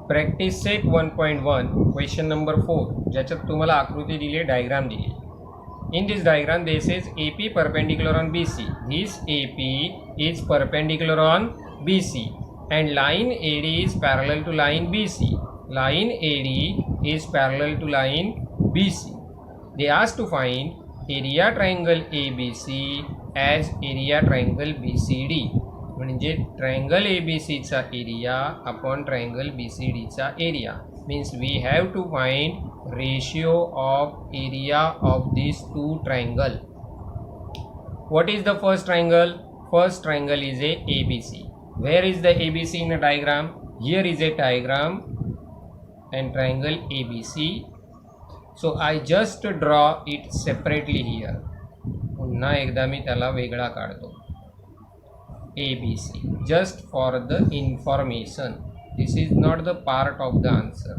Practice set 1.1 question number 4 ज्याच्यात तुम्हाला आकृती दिली डायग्राम दिली. In this diagram this is AP perpendicular on BC. This AP is perpendicular on BC and line AD is parallel to line BC. Line AD is parallel to line BC. They asked to find area triangle ABC as area triangle BCD. म्हणजे triangle ABCचा area upon triangle BCDचा area means we have to find ratio of area of these two triangle. What is the first triangle? First triangle is a ABC. Where is the ABC in a diagram? Here is a diagram and triangle ABC. So I just draw it separately here. पुन्हा एकदा मी त्याला वेगळा काढतो. ABC just for the information. This is not the part of the answer.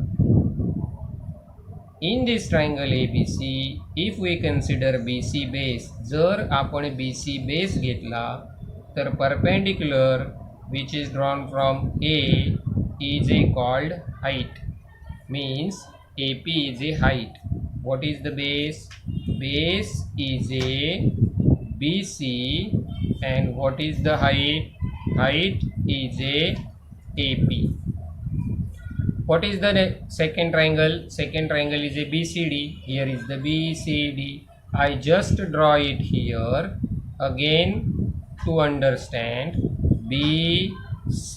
In this triangle ABC, if we consider BC base, जर आपण BC base घेतला तर perpendicular which is drawn from A is a called height. Means AP is a height. What is the base? Base is a BC and what is the height? Height is a AP. What is the second triangle? Second triangle is a BCD. Here is the BCD. I just draw it here again to understand BCD.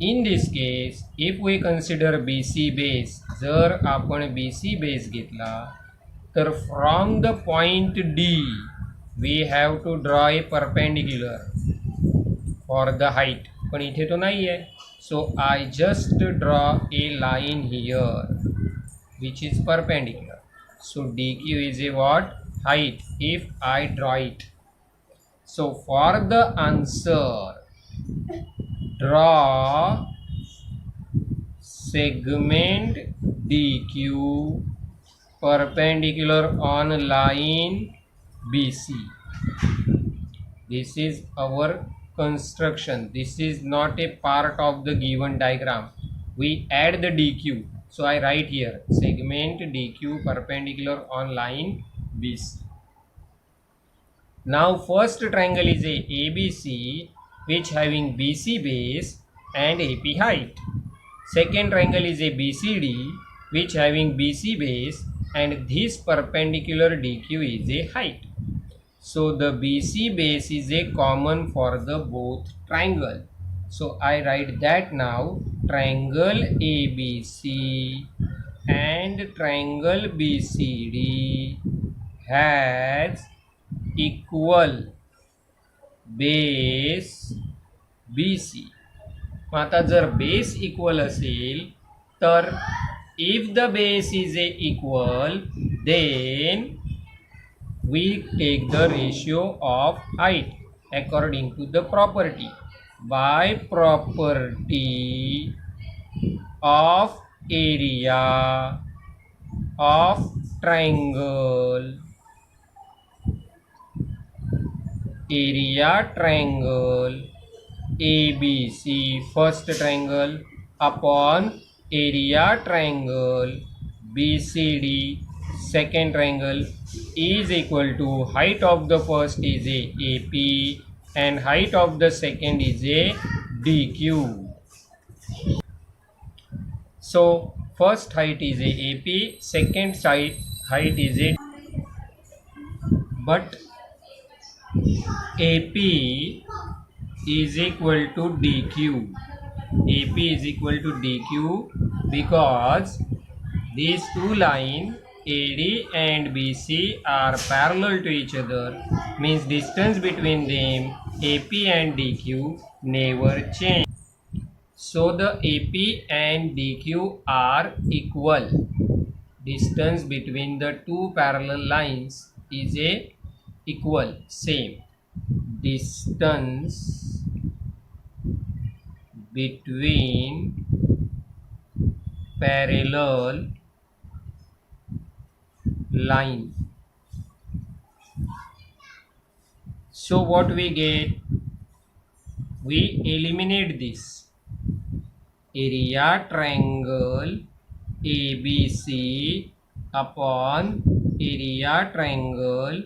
In this case, if we consider BC base, जर आपण BC base घेतला तर from the point D we have to draw a perpendicular for the height. पण इथे तो नाही आहे. So I just draw a line here which is perpendicular. So DQ is a what? Height if I draw it. So for the answer, draw segment DQ perpendicular on line BC. This is our construction. This is not a part of the given diagram. We add the DQ. So I write here segment DQ perpendicular on line BC. Now first triangle is a ABC which having BC base and AP height. Second triangle is a BCD which having BC base and this perpendicular DQ is a height. So the BC base is a common for the both triangle. So I write that now triangle ABC and triangle BCD has equal base BC. आता जर base equal असेल तर if the base is a equal then we take the ratio of height according to the property. By property of area of triangle, area triangle ABC first triangle upon area triangle BCD second triangle is equal to height of the first is a AP and height of the second is a DQ. So first height is a AP, second height is a, but AP is equal to DQ. AP is equal to DQ because these two lines AD and BC are parallel to each other, means distance between them AP and DQ never change. So the AP and DQ are equal. Distance between the two parallel lines is a equal same. Distance between parallel line. So what we get? We eliminate this. area triangle ABC upon area triangle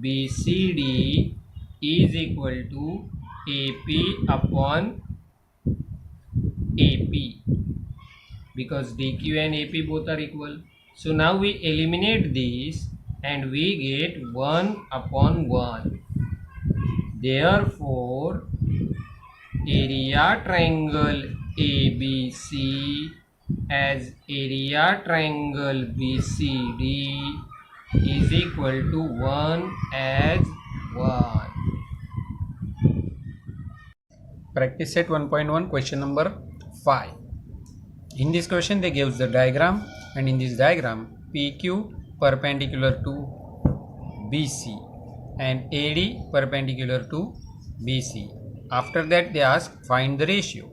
BCD is equal to AP upon AP, because DQ and AP both are equal. So now we eliminate these and we get 1 upon 1. Therefore, area triangle ABC as area triangle BCD is equal to 1 as 1. Practice set 1.1 question number 5. In this question they gives the diagram, and in this diagram PQ perpendicular to BC and AD perpendicular to BC. After that they ask find the ratio.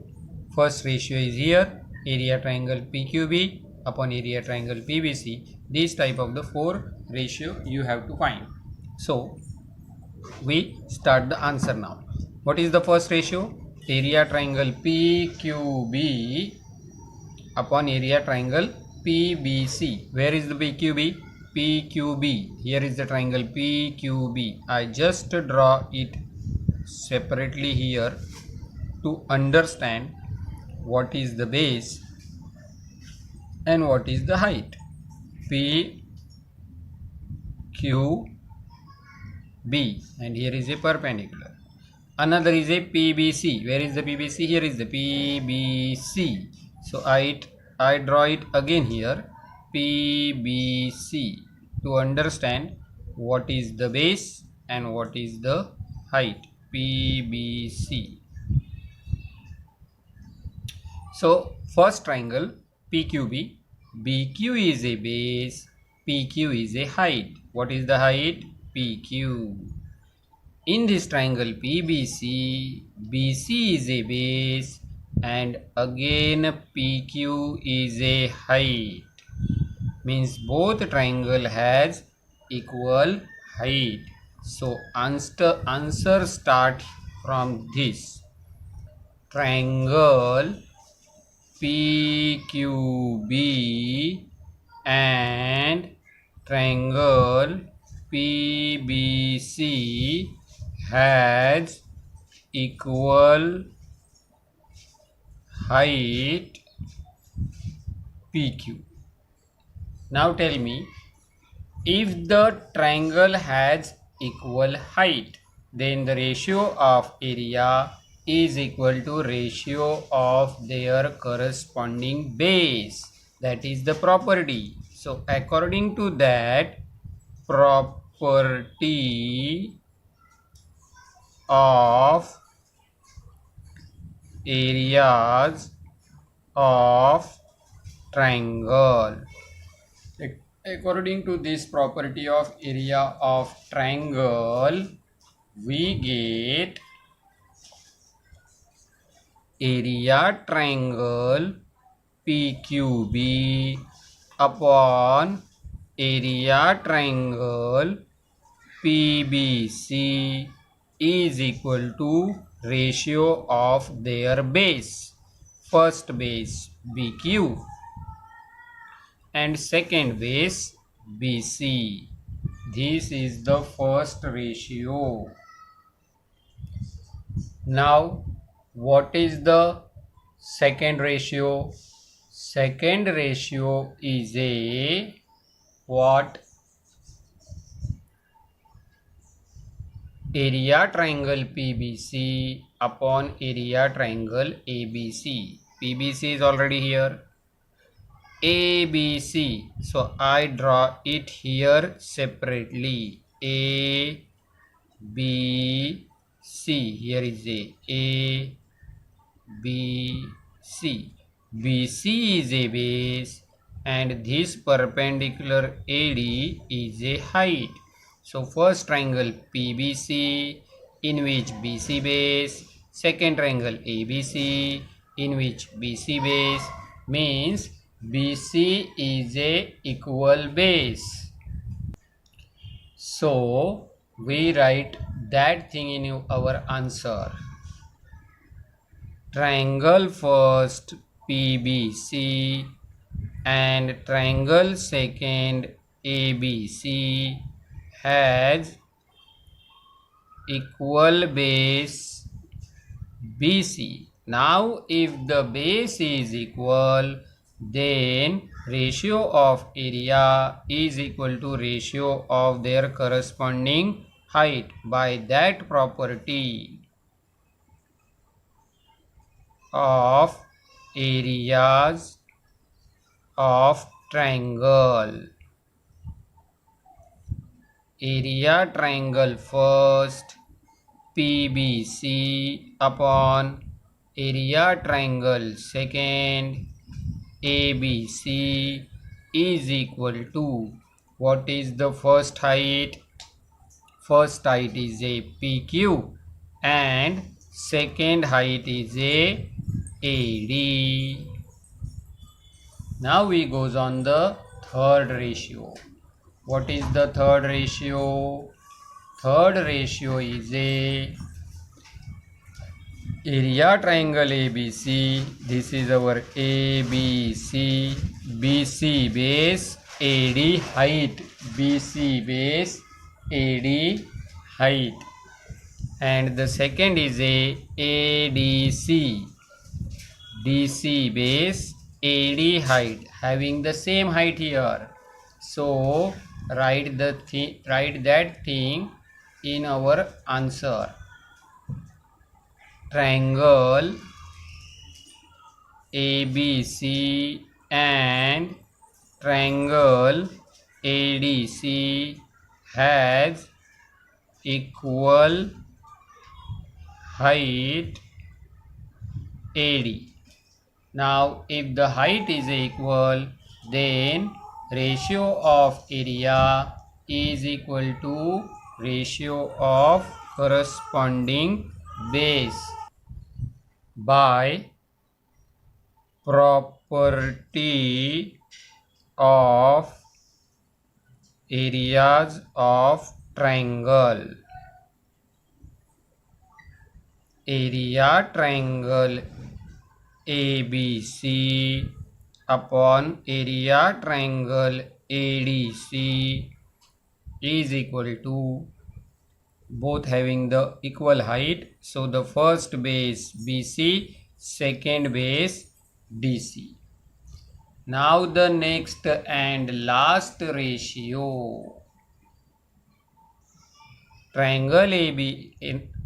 First ratio is here, area triangle PQB upon area triangle PBC. This type of the 4 ratio you have to find. So we start the answer now. What is the first ratio? Area triangle PQB upon area triangle PBC. Where is the PQB? PQB. Here is the triangle PQB. I just draw it separately here to understand what is the base and what is the height. PQB, and here is a perpendicular. Another is a PBC. Where is the PBC? Here is the PBC. So I draw it again here, PBC, to understand what is the base and what is the height. PBC. So first triangle PQB, BQ is a base, PQ is a height. What is the height? PQ. In this triangle PBC, BC is a base and again PQ is a height. Means both triangle has equal height. So answer start from this. Triangle PQB and triangle PBC has equal height PQ. Now tell me, if the triangle has equal height, then the ratio of area is equal to ratio of their corresponding base. That is the property. So according to that property of areas of triangle, according to this property of area of triangle, we get area triangle PQB upon area triangle PBC is equal to ratio of their base. First base BQ and second base BC. This is the first ratio. Now what is the second ratio? Second ratio is a what? Area triangle PBC upon area triangle ABC. PBC is already here. ABC. So I draw it here separately. A, B, C. Here is A, B, C. BC is a base and this perpendicular AD is a height. So first triangle PBC in which BC base, second triangle ABC in which BC base, means BC is a equal base. So we write that thing in our answer. Triangle first PBC and triangle second ABC has equal base BC. Now if the base is equal, then ratio of area is equal to ratio of their corresponding height. By that property of areas of triangle, area triangle first PBC upon area triangle second ABC is equal to, what is the first height? First height is a PQ and second height is a AD. Now we goes on the third ratio. What is the third ratio? Third ratio is a area triangle ABC. This is our ABC, BC base, AD height, BC base, AD height, and the second is a ADC, DC base, AD height, having the same height here. So write that thing in our answer. Triangle ABC and triangle ADC has equal height AD. Now if the height is equal, then ratio of area is equal to ratio of corresponding base. By property of areas of triangle, area triangle ABC upon area triangle ADC is equal to, both having the equal height, so the first base BC, second base DC. Now the next and last ratio, triangle AB,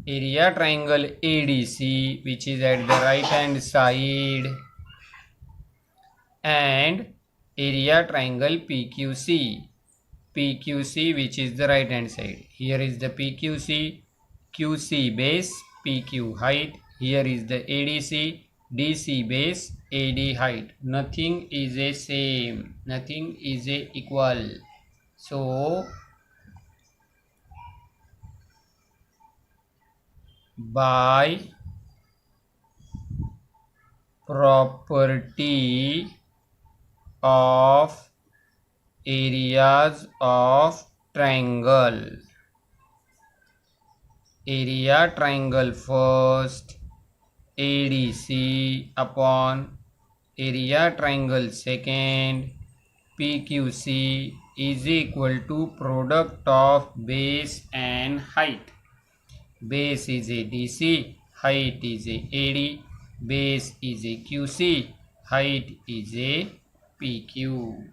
area triangle ADC, which is at the right hand side, and area triangle PQC, which is the right hand side. Here is the PQC, QC base, PQ height. Here is the ADC, DC base, AD height. Nothing is a same, nothing is a equal. So by property of areas of triangle, area triangle first ADC upon area triangle second PQC is equal to product of base and height. Base is a DC, height is a AD, base is a QC, height is a PQ.